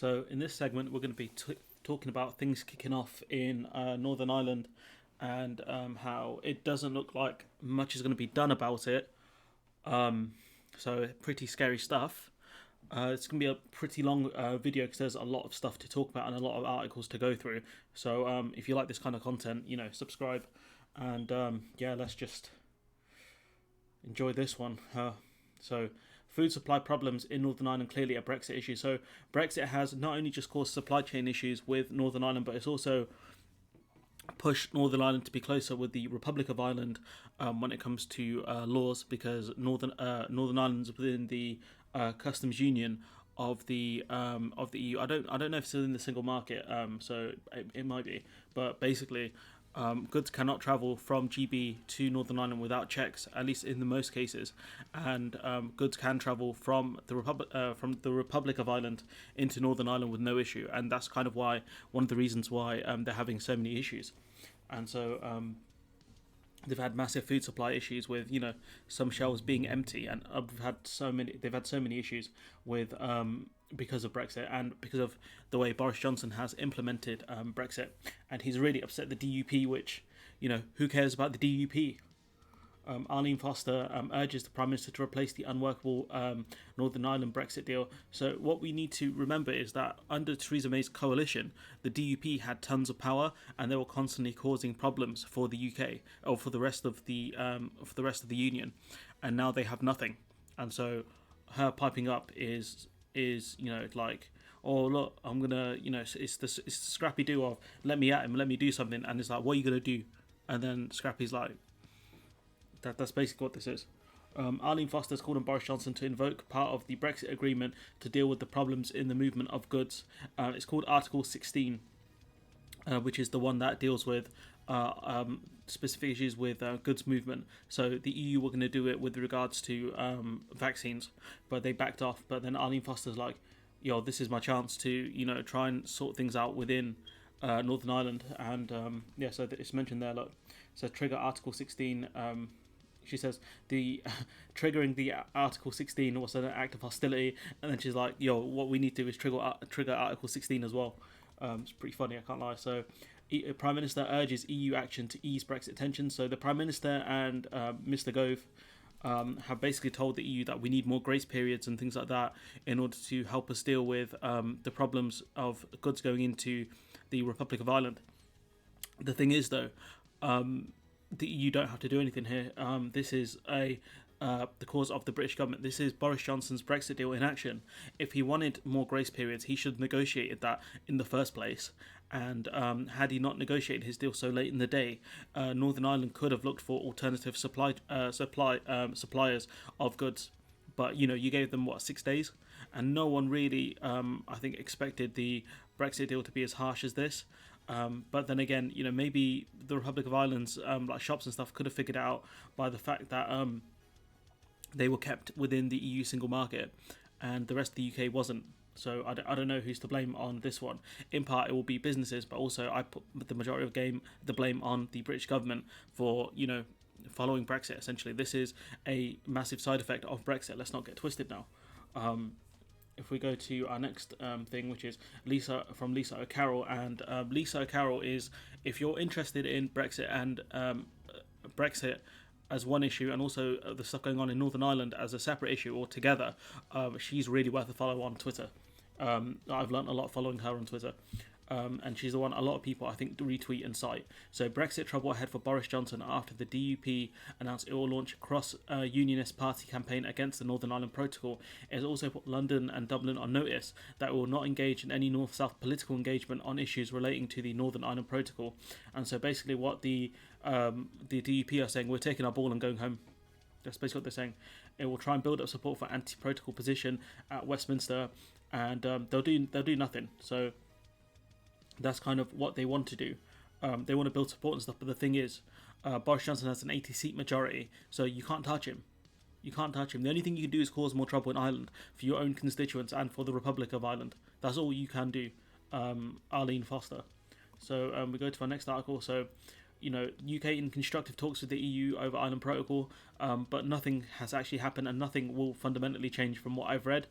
So in this segment, we're going to be talking about things kicking off in Northern Ireland and how it doesn't look like much is going to be done about it. Um, so pretty scary stuff. It's going to be a pretty long video because there's a lot of stuff to talk about and a lot of articles to go through. So if you like this kind of content, subscribe. And yeah, let's just enjoy this one. So food supply problems in Northern Ireland, clearly a Brexit issue. So Brexit has not only just caused supply chain issues with Northern Ireland, but it's also pushed Northern Ireland to be closer with the Republic of Ireland when it comes to laws, because Northern Ireland's within the customs union of the EU. I don't know if it's in the single market, so it might be, but basically. Goods cannot travel from GB to Northern Ireland without checks, at least in the most cases, and goods can travel from the Republic of Ireland into Northern Ireland with no issue, and that's kind of why one of the reasons why they're having so many issues, and so they've had massive food supply issues with some shelves being empty, and they've had so many issues with because of Brexit and because of the way Boris Johnson has implemented Brexit, and he's really upset the DUP, which who cares about the DUP. Arlene Foster urges the Prime Minister to replace the unworkable Northern Ireland Brexit deal. So what we need to remember is that under Theresa May's coalition, the DUP had tons of power, and they were constantly causing problems for the UK or for the rest of the union, and now they have nothing. And so her piping up is like, oh look, I'm gonna it's the Scrappy do of let me at him, let me do something, and it's like, what are you gonna do? And then Scrappy's like, that's basically what this is. Arlene Foster's called on Boris Johnson to invoke part of the Brexit agreement to deal with the problems in the movement of goods. It's called Article 16, which is the one that deals with specific issues with goods movement. So the EU were going to do it with regards to vaccines, but they backed off. But then Arlene Foster's like, yo, this is my chance to try and sort things out within Northern Ireland. And yeah, so it's mentioned there. Look, so trigger Article 16. She says the triggering the Article 16 was an act of hostility, and then she's like, "Yo, what we need to do is trigger Article 16 as well." It's pretty funny, I can't lie. So, Prime Minister urges EU action to ease Brexit tensions. So the Prime Minister and Mr. Gove have basically told the EU that we need more grace periods and things like that in order to help us deal with the problems of goods going into the Republic of Ireland. The thing is, though, the EU don't have to do anything here. This is the cause of the British government. This is Boris Johnson's Brexit deal in action. If he wanted more grace periods, he should have negotiated that in the first place. And had he not negotiated his deal so late in the day, Northern Ireland could have looked for alternative suppliers of goods. But you gave them 6 days, and no one really, I think, expected the Brexit deal to be as harsh as this. But then again, maybe the Republic of Ireland's like shops and stuff could have figured out by the fact that they were kept within the EU single market, and the rest of the UK wasn't. So I don't know who's to blame on this one. In part, it will be businesses, but also I put the majority of the blame on the British government for following Brexit. Essentially, this is a massive side effect of Brexit. Let's not get twisted now. If we go to our next thing, which is Lisa O'Carroll, and Lisa O'Carroll is, if you're interested in Brexit and Brexit as one issue, and also the stuff going on in Northern Ireland as a separate issue or together, she's really worth a follow on Twitter. I've learned a lot following her on Twitter. And she's the one a lot of people, I think, retweet and cite. So Brexit trouble ahead for Boris Johnson after the DUP announced it will launch a cross-unionist party campaign against the Northern Ireland Protocol. It has also put London and Dublin on notice that it will not engage in any North-South political engagement on issues relating to the Northern Ireland Protocol. And so basically what the DUP are saying, we're taking our ball and going home. That's basically what they're saying. It will try and build up support for anti-protocol position at Westminster, and they'll do nothing. So that's kind of what they want to do. They want to build support and stuff, but the thing is, Boris Johnson has an 80-seat majority, so you can't touch him. You can't touch him. The only thing you can do is cause more trouble in Ireland for your own constituents and for the Republic of Ireland. That's all you can do, Arlene Foster. So we go to our next article. So, UK in constructive talks with the EU over Ireland Protocol, but nothing has actually happened, and nothing will fundamentally change from what I've read.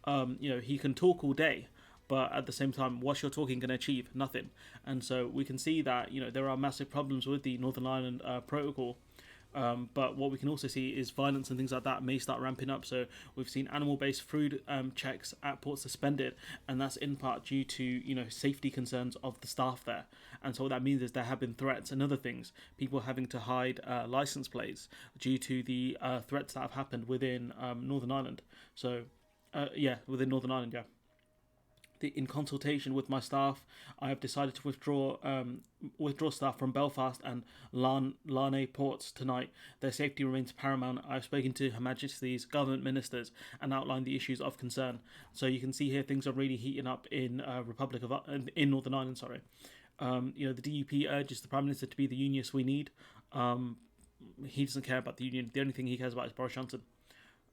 He can talk all day, but at the same time, what's your talking going to achieve? Nothing. And so we can see that there are massive problems with the Northern Ireland Protocol. But what we can also see is violence and things like that may start ramping up. So we've seen animal-based food checks at ports suspended, and that's in part due to safety concerns of the staff there. And so what that means is there have been threats and other things, people having to hide license plates due to the threats that have happened within Northern Ireland. So within Northern Ireland, yeah. In consultation with my staff, I have decided to withdraw staff from Belfast and Larne ports tonight. Their safety remains paramount. I've spoken to Her Majesty's government ministers and outlined the issues of concern. So you can see here things are really heating up in in Northern Ireland. Sorry, the DUP urges the Prime Minister to be the unionist we need. He doesn't care about the union. The only thing he cares about is Boris Johnson.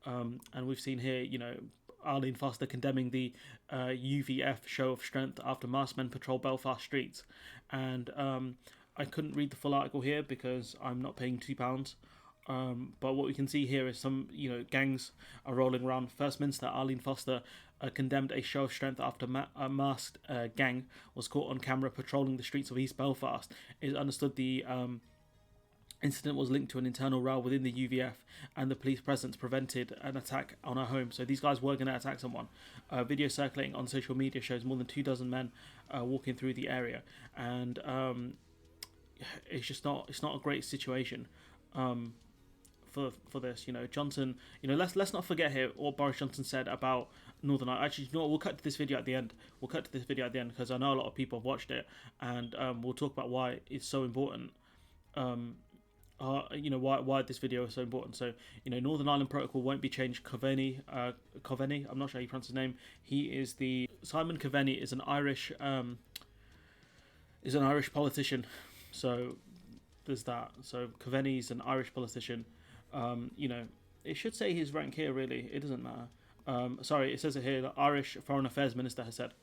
And we've seen here, Arlene Foster condemning the UVF show of strength after masked men patrol Belfast streets. And I couldn't read the full article here because I'm not paying £2. But what we can see here is some, gangs are rolling around. First Minister Arlene Foster condemned a show of strength after a masked gang was caught on camera patrolling the streets of East Belfast. It is understood the incident was linked to an internal row within the UVF, and the police presence prevented an attack on her home. So these guys were going to attack someone. Video circulating on social media shows more than 24 men walking through the area, and it's not a great situation for this. Johnson. Let's not forget here what Boris Johnson said about Northern Ireland. Actually, we'll cut to this video at the end. Because I know a lot of people have watched it, and we'll talk about why it's so important. Why this video is so important. So, Northern Ireland Protocol won't be changed. Coveney, I'm not sure how you pronounce his name. Simon Coveney is an Irish politician. So there's that. So Coveney is an Irish politician. It should say his rank here. Really, it doesn't matter. Sorry, it says it here. The Irish Foreign Affairs Minister has said.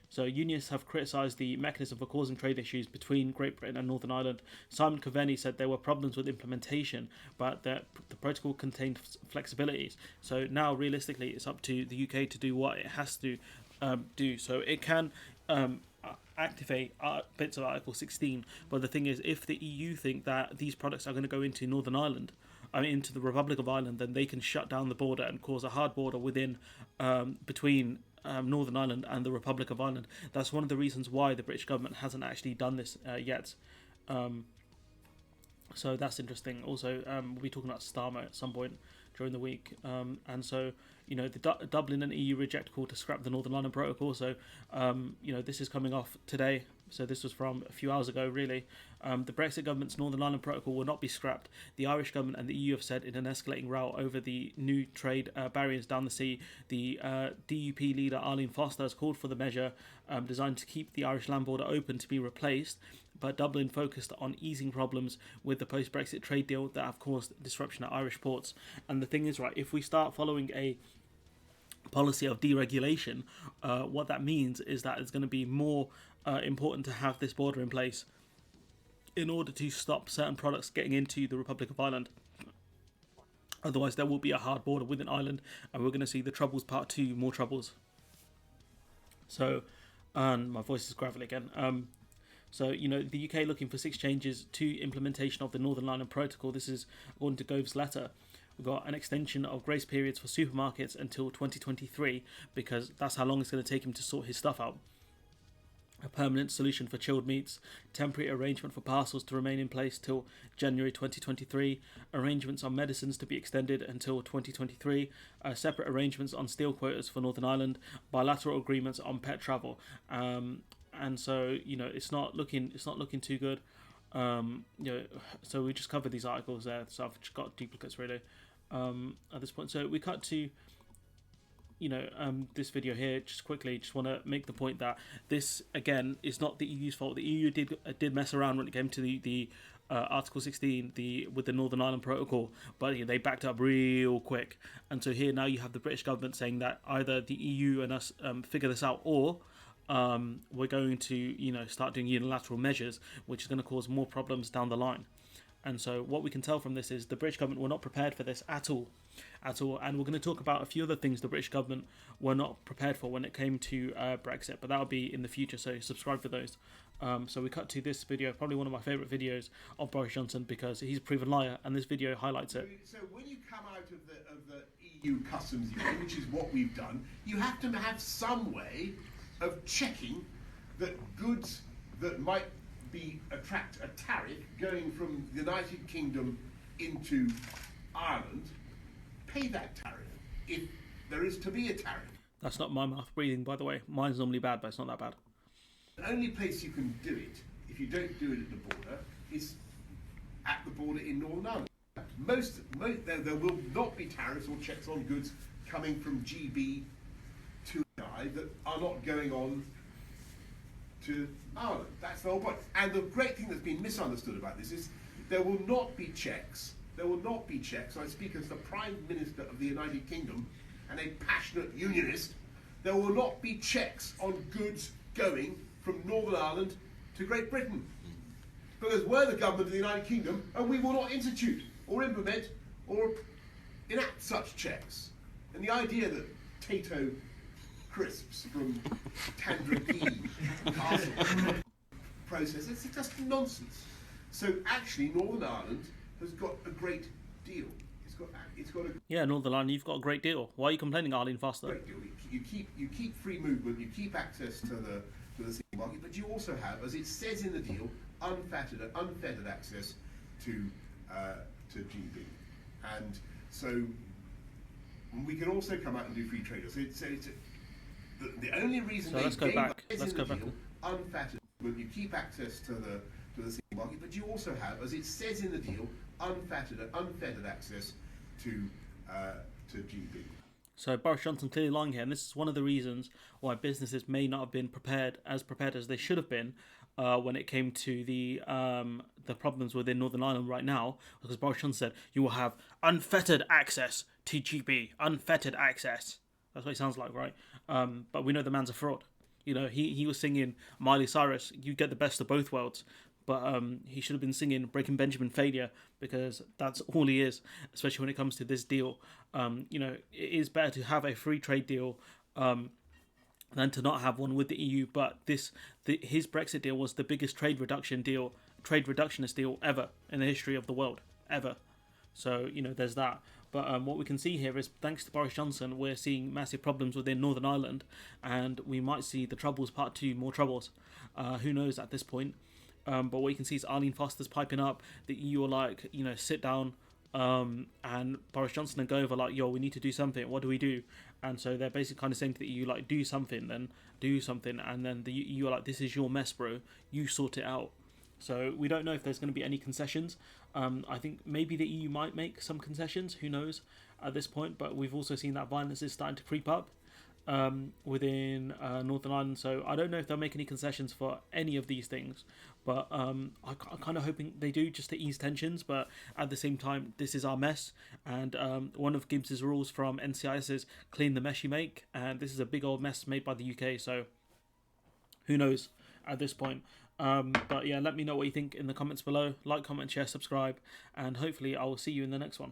So unionists have criticised the mechanism for causing trade issues between Great Britain and Northern Ireland. Simon Coveney said there were problems with implementation, but that the protocol contained flexibilities. So now, realistically, it's up to the UK to do what it has to do. So it can activate bits of Article 16. But the thing is, if the EU think that these products are going to go into Northern Ireland, into the Republic of Ireland, then they can shut down the border and cause a hard border between Northern Ireland and the Republic of Ireland. That's one of the reasons why the British government hasn't actually done this yet. So that's interesting. Also, we'll be talking about Starmer at some point during the week. And so, the Dublin and EU reject call to scrap the Northern Ireland Protocol. So, this is coming off today. So this was from a few hours ago, really. The Brexit government's Northern Ireland Protocol will not be scrapped. The Irish government and the EU have said in an escalating row over the new trade barriers down the sea. The DUP leader Arlene Foster has called for the measure designed to keep the Irish land border open to be replaced, but Dublin focused on easing problems with the post-Brexit trade deal that have caused disruption at Irish ports. And the thing is, right, if we start following a policy of deregulation, what that means is that it's going to be more important to have this border in place in order to stop certain products getting into the Republic of Ireland. Otherwise, there will be a hard border within Ireland, and we're going to see the Troubles Part 2, more troubles. So, and my voice is gravelly again. So, the UK looking for 6 changes to implementation of the Northern Ireland Protocol. This is according to Gove's letter. We've got an extension of grace periods for supermarkets until 2023, because that's how long it's going to take him to sort his stuff out. A permanent solution for chilled meats, temporary arrangement for parcels to remain in place till January 2023, arrangements on medicines to be extended until 2023, separate arrangements on steel quotas for Northern Ireland, bilateral agreements on pet travel. And so, it's not looking too good. So we just covered these articles there, so I've just got duplicates really at this point. So we cut to this video here. Just quickly, just want to make the point that this again is not the EU's fault. The EU did mess around when it came to the Article 16 with the Northern Ireland Protocol, but they backed up real quick. And so here now you have the British government saying that either the EU and us figure this out, or we're going to start doing unilateral measures, which is going to cause more problems down the line. And so what we can tell from this is the British government were not prepared for this at all. At all. And we're going to talk about a few other things the British government were not prepared for when it came to Brexit, but that'll be in the future, so subscribe for those. So we cut to this video, probably one of my favourite videos of Boris Johnson, because he's a proven liar, and this video highlights it. So when you come out of the EU customs union, which is what we've done, you have to have some way of checking that goods that might attract a tariff going from the United Kingdom into Ireland pay that tariff if there is to be a tariff. That's not my mouth breathing, by the way. Mine's normally bad, but it's not that bad. The only place you can do it, if you don't do it at the border, is at the border in Northern Ireland. There will not be tariffs or checks on goods coming from GB to I that are not going on to Ireland. That's the whole point. And the great thing that's been misunderstood about this is there will not be checks. There will not be checks. I speak as the Prime Minister of the United Kingdom and a passionate unionist. There will not be checks on goods going from Northern Ireland to Great Britain. Because we're the government of the United Kingdom and we will not institute or implement or enact such checks. And the idea that Tato crisps from Tandragee Castle process, it's just nonsense. So actually Northern Ireland has got a great deal. It's got a yeah, Northern Ireland, you've got a great deal. Why are you complaining, Arlene Foster? Great deal. You keep free movement, you keep access to the single market, but you also have, as it says in the deal, unfettered access to GB. And so we can also come out and do free trade. So the only reason so let's go back. Let's go back. Unfettered, you keep access to the single market, but you also have, as it says in the deal, unfettered access to GB. So Boris Johnson clearly lying here, and this is one of the reasons why businesses may not have been prepared as they should have been when it came to the problems within Northern Ireland right now, because Boris Johnson said you will have unfettered access to GB, unfettered access. That's what it sounds like, right? But we know the man's a fraud. You know, he was singing Miley Cyrus, you get the best of both worlds. But he should have been singing Breaking Benjamin Failure, because that's all he is, especially when it comes to this deal. You know, it is better to have a free trade deal than to not have one with the EU. But his Brexit deal was the biggest trade reductionist deal ever in the history of the world, ever. So, you know, there's that. But what we can see here is, thanks to Boris Johnson, we're seeing massive problems within Northern Ireland, and we might see the Troubles Part 2, more troubles. Who knows at this point? But what you can see is Arlene Foster's piping up. The EU are like, you know, sit down, and Boris Johnson and go over like, yo, we need to do something. What do we do? And so they're basically kind of saying to the EU, like, do something. And then the EU are like, this is your mess, bro. You sort it out. So we don't know if there's going to be any concessions. I think maybe the EU might make some concessions. Who knows at this point? But we've also seen that violence is starting to creep up within Northern Ireland. So I don't know if they'll make any concessions for any of these things. But I'm kind of hoping they do, just to ease tensions. But at the same time, this is our mess. And one of Gibbs's rules from NCIS is clean the mess you make. And this is a big old mess made by the UK. So who knows at this point. But yeah, let me know what you think in the comments below. Like, comment, share, subscribe. And hopefully I will see you in the next one.